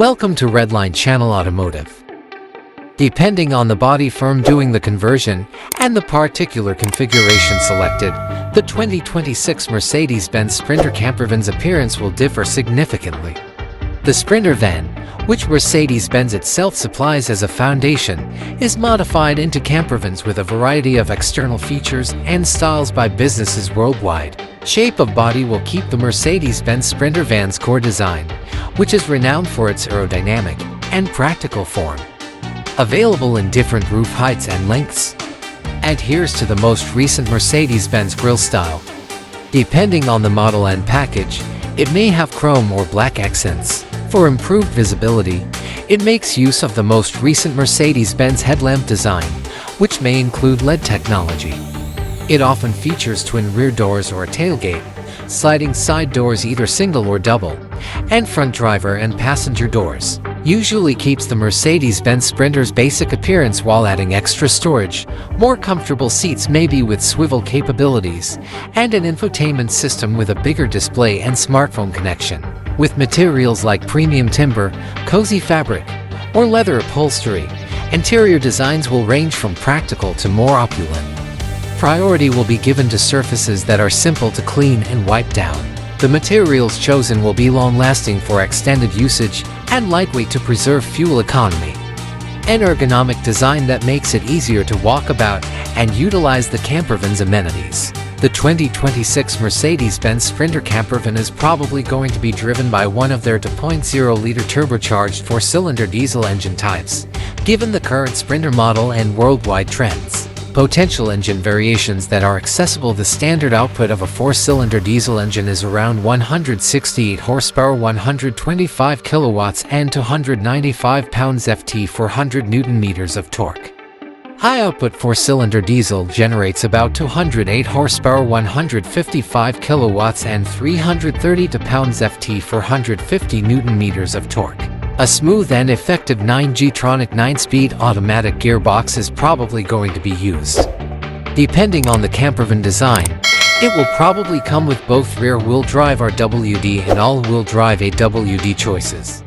Welcome to Redline Channel Automotive. Depending on the body firm doing the conversion and the particular configuration selected, the 2026 Mercedes-Benz Sprinter Campervan's appearance will differ significantly. The Sprinter van, which Mercedes-Benz itself supplies as a foundation, is modified into campervans with a variety of external features and styles by businesses worldwide. Shape of body will keep the Mercedes-Benz Sprinter van's core design, which is renowned for its aerodynamic and practical form. Available in different roof heights and lengths, adheres to the most recent Mercedes-Benz grille style. Depending on the model and package, it may have chrome or black accents. For improved visibility, it makes use of the most recent Mercedes-Benz headlamp design, which may include LED technology. It often features twin rear doors or a tailgate, sliding side doors either single or double, and front driver and passenger doors. Usually keeps the Mercedes-Benz Sprinter's basic appearance while adding extra storage. More comfortable seats may be with swivel capabilities, and an infotainment system with a bigger display and smartphone connection. With materials like premium timber, cozy fabric, or leather upholstery, interior designs will range from practical to more opulent. Priority will be given to surfaces that are simple to clean and wipe down. The materials chosen will be long-lasting for extended usage and lightweight to preserve fuel economy. An ergonomic design that makes it easier to walk about and utilize the campervan's amenities. The 2026 Mercedes-Benz Sprinter Campervan is probably going to be driven by one of their 2.0-liter turbocharged four-cylinder diesel engine types, given the current Sprinter model and worldwide trends. Potential engine variations that are accessible. The standard output of a four-cylinder diesel engine is around 168 horsepower, 125 kilowatts, and 295 pounds-ft, 400 newton-meters of torque. High-output four-cylinder diesel generates about 208 horsepower, 155 kilowatts, and 330 pounds-ft, 450 newton-meters of torque. A smooth and effective 9G-tronic 9-speed automatic gearbox is probably going to be used. Depending on the campervan design, it will probably come with both rear-wheel drive RWD and all-wheel drive AWD choices.